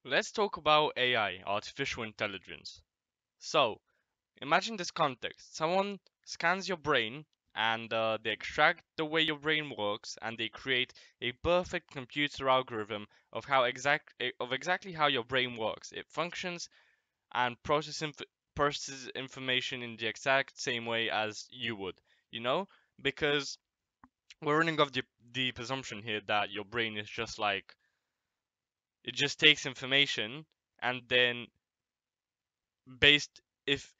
Let's talk about AI, artificial intelligence. So, imagine this context. Someone scans your brain and they extract the way your brain works and they create a perfect computer algorithm of exactly how your brain works. It functions and processes information in the exact same way as you would, you know? Because we're running off the presumption here that your brain is just like it just takes information and then based if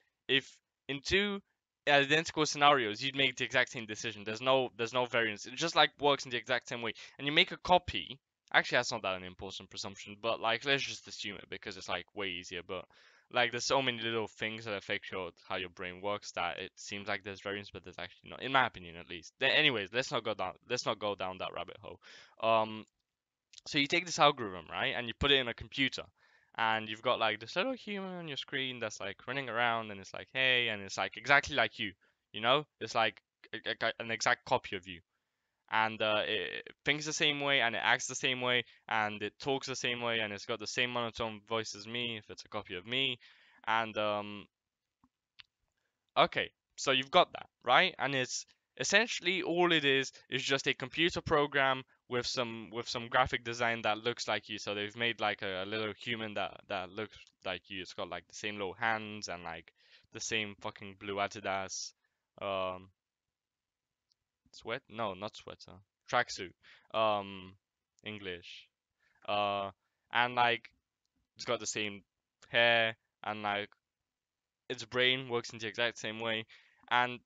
in two identical scenarios you'd make the exact same decision. There's no variance. It just like works in the exact same way. And you make a copy. Actually, that's not that an important presumption, but like let's just assume it because it's like way easier. But like there's so many little things that affect how your brain works that it seems like there's variance, but there's actually not, in my opinion at least. Anyways, let's not go down that rabbit hole. So you take this algorithm, right, and you put it in a computer, and you've got like this little human on your screen that's like running around, and it's like, hey, and it's like exactly like you know, it's like an exact copy of you, and it thinks the same way, and it acts the same way, and it talks the same way, and it's got the same monotone voice as me if it's a copy of me, and okay, so you've got that, right? And it's essentially all it is just a computer program with some graphic design that looks like you. So they've made like a little human that looks like you. It's got like the same little hands and like the same fucking blue Adidas um sweat? No, not sweater. Tracksuit. Um English. Uh and like it's got the same hair and like its brain works in the exact same way. And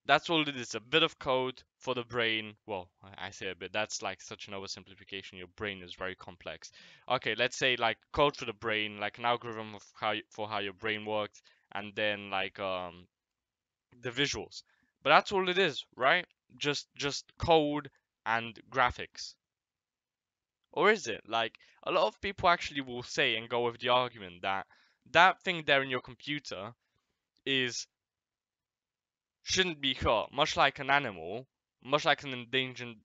that's all it is, a bit of code for the brain. Well, I say a bit, that's like such an oversimplification. Your brain is very complex. Okay, let's say like code for the brain, like an algorithm of for how your brain works, and then like the visuals. But that's all it is, right? Just code and graphics. Or is it? Like a lot of people actually will say and go with the argument that that thing there in your computer is shouldn't be caught, much like an animal, much like an endangered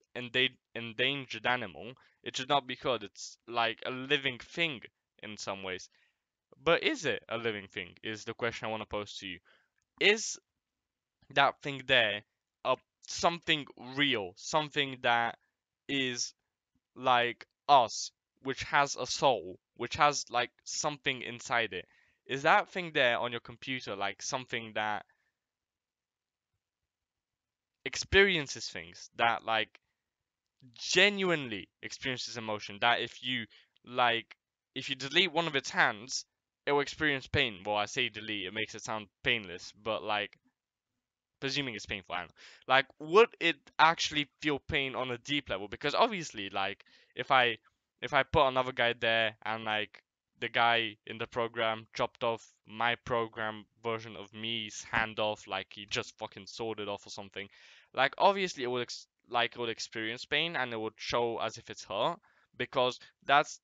animal. It should not be caught. It's like a living thing in some ways. But is it a living thing? Is the question I want to pose to you. Is that thing there a something real, something that is like us, which has a soul, which has like something inside it? Is that thing there on your computer like something that experiences things, that like genuinely experiences emotion, that like if you delete one of its hands it will experience pain? Well, I say delete, it makes it sound painless, but like presuming it's painful, I don't know. Like would it actually feel pain on a deep level? Because obviously like if i if I put another guy there and like the guy in the program chopped off my program version of me's hand off, like he just fucking sawed it off or something, like obviously it would like it would experience pain and it would show as if it's hurt, because that's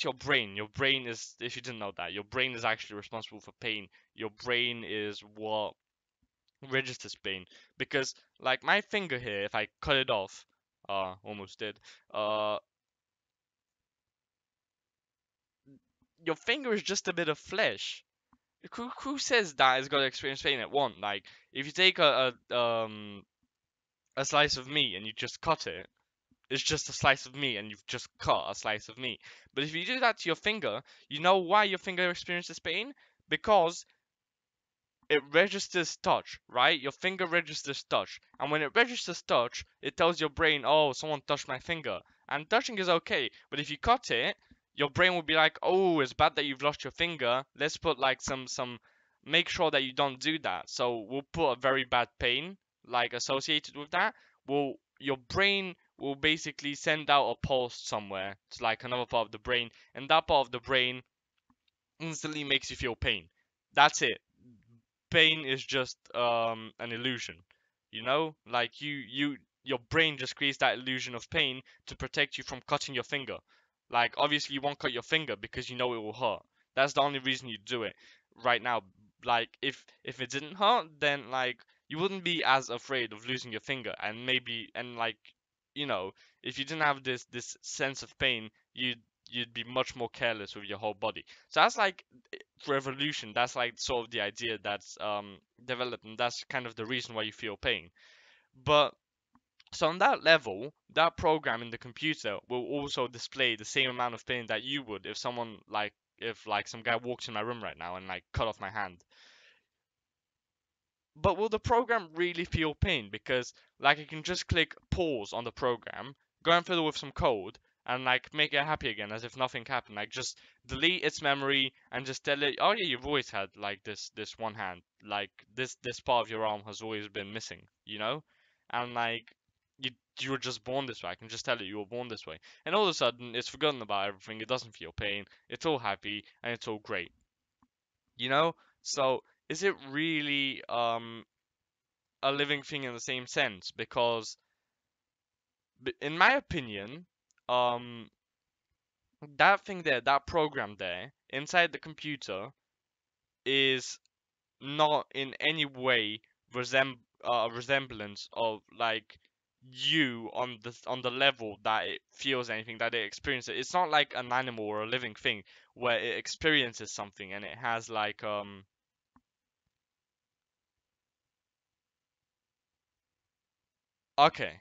your brain. Your brain is, if you didn't know that, your brain is actually responsible for pain. Your brain is what registers pain. Because like my finger here, if I cut it off, almost did, uh your finger is just a bit of flesh. Who says that it's gonna experience pain? It won't. Like if you take a slice of meat and you just cut it, it's just a slice of meat and you've just cut a slice of meat. But if you do that to your finger, you know why your finger experiences pain? Because it registers touch, right? Your finger registers touch. And when it registers touch, it tells your brain, oh, someone touched my finger. And touching is okay. But if you cut it, your brain will be like, oh, it's bad that you've lost your finger. Let's put like make sure that you don't do that. So we'll put a very bad pain, like associated with that. Your brain will basically send out a pulse somewhere to like another part of the brain. And that part of the brain instantly makes you feel pain. That's it. Pain is just an illusion, you know, like your brain just creates that illusion of pain to protect you from cutting your finger. Like obviously you won't cut your finger because you know it will hurt. That's the only reason you do it right now. Like if it didn't hurt, then like you wouldn't be as afraid of losing your finger. And maybe, and like, you know, if you didn't have this sense of pain, you'd be much more careless with your whole body. So that's like for evolution. That's like sort of the idea that's developed, and that's kind of the reason why you feel pain. But so on that level, that program in the computer will also display the same amount of pain that you would if someone like if like some guy walked in my room right now and like cut off my hand. But will the program really feel pain? Because like I can just click pause on the program, go and fiddle with some code, and like make it happy again as if nothing happened. Like just delete its memory and just tell it, oh yeah, you've always had like this one hand, like this part of your arm has always been missing, you know, and like you were just born this way. I can just tell it you were born this way, and all of a sudden it's forgotten about everything. It doesn't feel pain. It's all happy and it's all great, you know. So is it really a living thing in the same sense? Because in my opinion, um that thing there, that program there inside the computer is not in any way resemblance of like you on the level that it feels anything, that it experiences. It's not like an animal or a living thing where it experiences something and it has like Okay,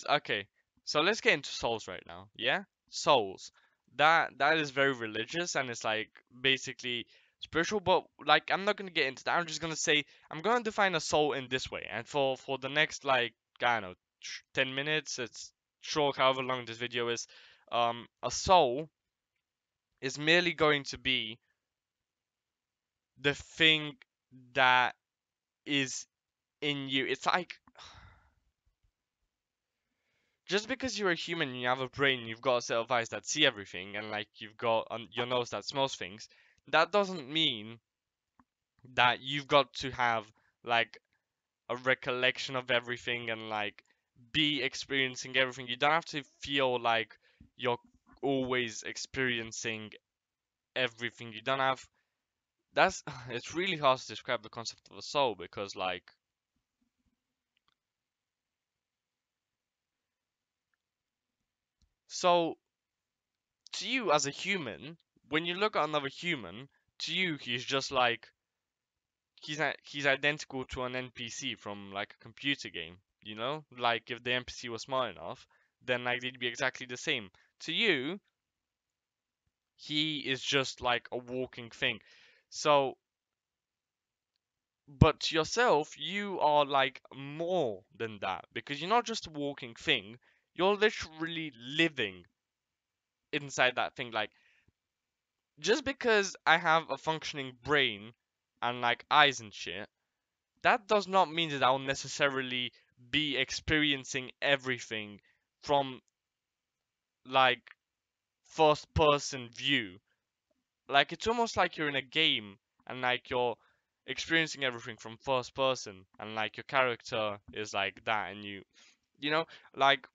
okay. So let's get into souls right now. Yeah? Souls. That is very religious and it's like basically spiritual, but like I'm not gonna get into that. I'm just gonna say I'm gonna define a soul in this way. And for the next like I don't know 10 minutes, it's short, however long this video is, a soul is merely going to be the thing that is in you. It's like just because you're a human and you have a brain, you've got a set of eyes that see everything, and like you've got your nose that smells things, that doesn't mean that you've got to have like a recollection of everything and like be experiencing everything. You don't have to feel like you're always experiencing everything. You don't have that's it's really hard to describe the concept of a soul because like so to you as a human, when you look at another human, to you he's just like he's identical to an NPC from like a computer game, you know? Like if the NPC was smart enough, then like they'd be exactly the same. To you, he is just like a walking thing. So, but to yourself, you are like more than that because you're not just a walking thing, you're literally living inside that thing. Like just because I have a functioning brain and like eyes and shit, that does not mean that I'll necessarily be experiencing everything from like first person view. Like it's almost like you're in a game and like you're experiencing everything from first person and like your character is like that and you know like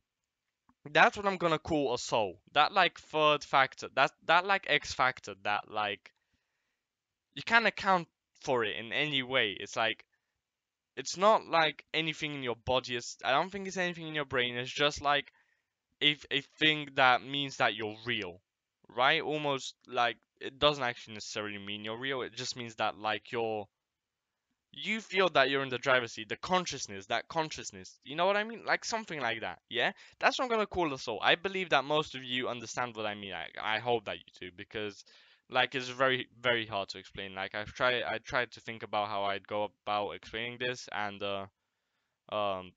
that's what I'm gonna call a soul. That like third factor, that like X factor that like you can't account for it in any way. It's like it's not like anything in your body. I don't think it's anything in your brain. It's just like a thing that means that you're real, right? Almost like it doesn't actually necessarily mean you're real. It just means that like you feel that you're in the driver's seat. The consciousness, that consciousness. You know what I mean? Like something like that. Yeah, that's what I'm gonna call a soul. I believe that most of you understand what I mean. I hope that you do because like it's very hard to explain. Like I tried to think about how I'd go about explaining this and um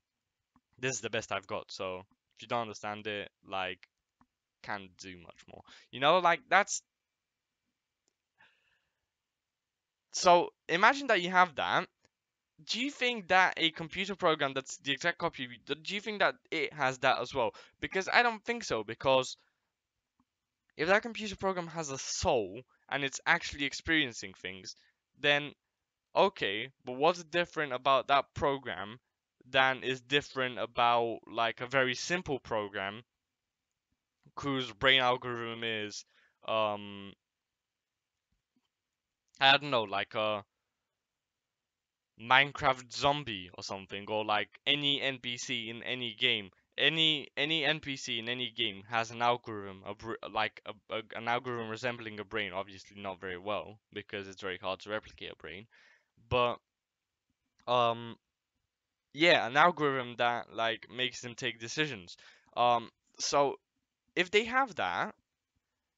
this is the best I've got. So if you don't understand it, like can't do much more. You know, like that's so imagine that you have that. Do you think that a computer program that's the exact copy of you, do you think that it has that as well? Because I don't think so, because if that computer program has a soul and it's actually experiencing things, then okay, but what's different about that program than is different about like a very simple program whose brain algorithm is I don't know, like a Minecraft zombie or something, or like any NPC in any game. any NPC in any game has an algorithm, an algorithm resembling a brain. Obviously, not very well because it's very hard to replicate a brain. But um, yeah, an algorithm that like makes them take decisions. Um, so if they have that,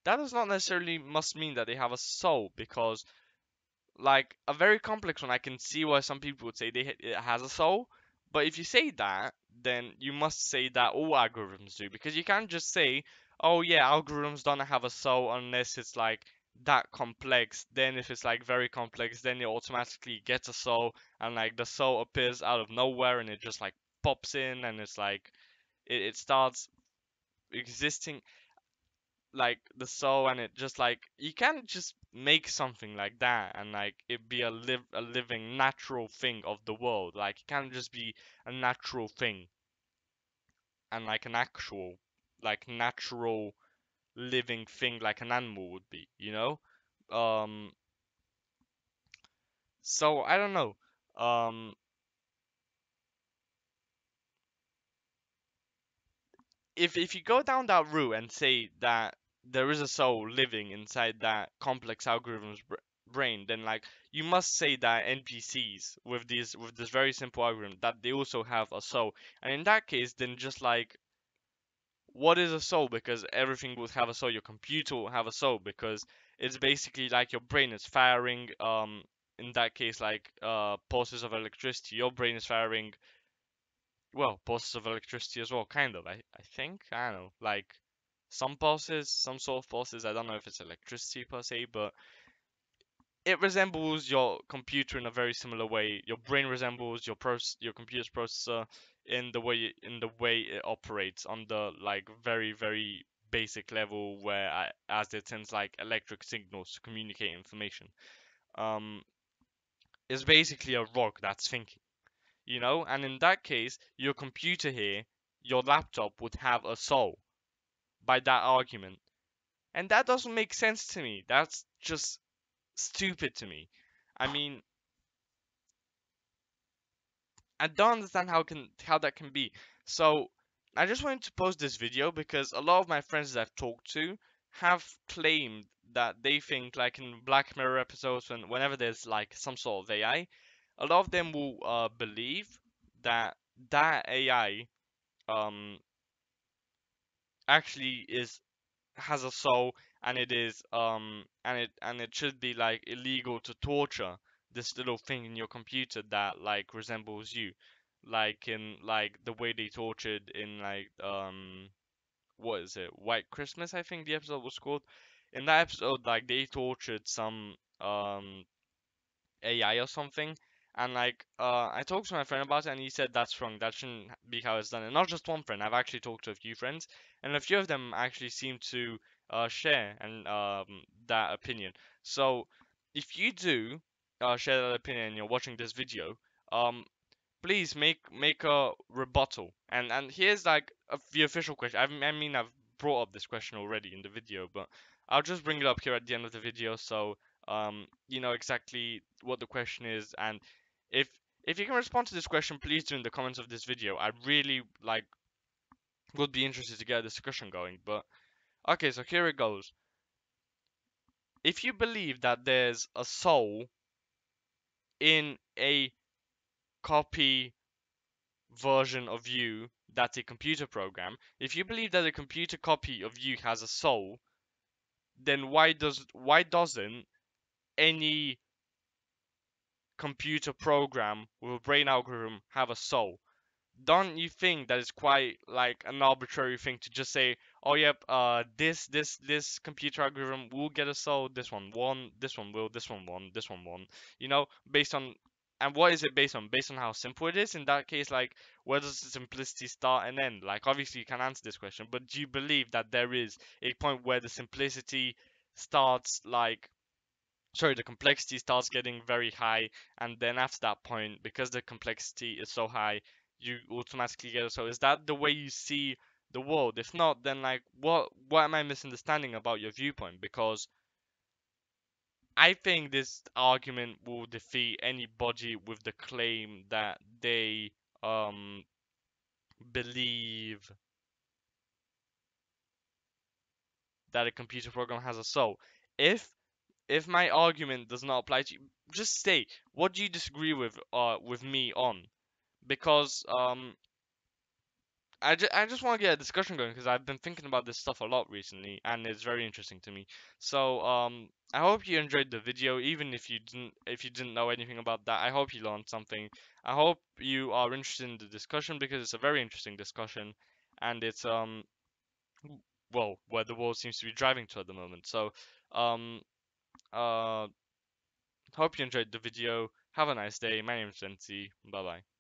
that does not necessarily must mean that they have a soul because like a very complex one, I can see why some people would say it has a soul. But if you say that, then you must say that all algorithms do, because you can't just say, "Oh yeah, algorithms don't have a soul unless it's like that complex." Then if it's like very complex, then it automatically gets a soul, and like the soul appears out of nowhere, and it just like pops in, and it's like it starts existing like the soul, and it just like you can't just make something like that and like it be a living natural thing of the world. Like it can't just be a natural thing and like an actual like natural living thing like an animal would be, you know. um so I don't know. um if you go down that route and say that there is a soul living inside that complex algorithm's brain, then like you must say that NPCs with this very simple algorithm that they also have a soul. And in that case, then just like what is a soul? Because everything would have a soul. Your computer will have a soul because it's basically like your brain is firing. In that case, like pulses of electricity. Your brain is firing well, pulses of electricity as well, kind of. I think. I don't know. Like some pulses, some sort of pulses. I don't know if it's electricity per se, but it resembles your computer in a very similar way. Your brain resembles your computer's processor in the way it operates on the like very basic level where as it sends like electric signals to communicate information. Um, it's basically a rock that's thinking, you know. And in that case, your computer here, your laptop would have a soul by that argument, and that doesn't make sense to me. That's just stupid to me. I mean, I don't understand how that can be. So I just wanted to post this video because a lot of my friends that I've talked to have claimed that they think like in Black Mirror episodes whenever there's like some sort of AI, a lot of them will believe that that AI um actually is has a soul, and it is and it should be like illegal to torture this little thing in your computer that like resembles you, like in like the way they tortured in like what is it, White Christmas, I think the episode was called. In that episode, like they tortured some AI or something. And like I talked to my friend about it, and he said that's wrong. That shouldn't be how it's done. And not just one friend. I've actually talked to a few friends, and a few of them actually seem to share and that opinion. So if you do share that opinion and you're watching this video, um, please make a rebuttal. And here's like the official question. I mean, I've brought up this question already in the video, but I'll just bring it up here at the end of the video so you know exactly what the question is. And if if you can respond to this question, please do in the comments of this video. I really like would be interested to get a discussion going. But okay, so here it goes. If you believe that there's a soul in a copy version of you that's a computer program, if you believe that a computer copy of you has a soul, then why doesn't any computer program with a brain algorithm have a soul? Don't you think that is quite like an arbitrary thing to just say, oh yep, this computer algorithm will get a soul, this one won't, this one will, this one won't, this one won't, you know, based on, and what is it based on? Based on how simple it is? In that case, like, where does the simplicity start and end? Like, obviously you can answer this question, but do you believe that there is a point where the simplicity starts like, sorry, the complexity starts getting very high, and then after that point, because the complexity is so high, you automatically get it? So is that the way you see the world? If not, then like what am I misunderstanding about your viewpoint? Because I think this argument will defeat anybody with the claim that they um believe that a computer program has a soul. If if my argument does not apply to you, just say what do you disagree with me on? Because I just want to get a discussion going because I've been thinking about this stuff a lot recently and it's very interesting to me. So I hope you enjoyed the video even if you didn't know anything about that. I hope you learned something. I hope you are interested in the discussion because it's a very interesting discussion and it's well where the world seems to be driving to at the moment. So um uh hope you enjoyed the video. Have a nice day. My name is Jency. Bye bye.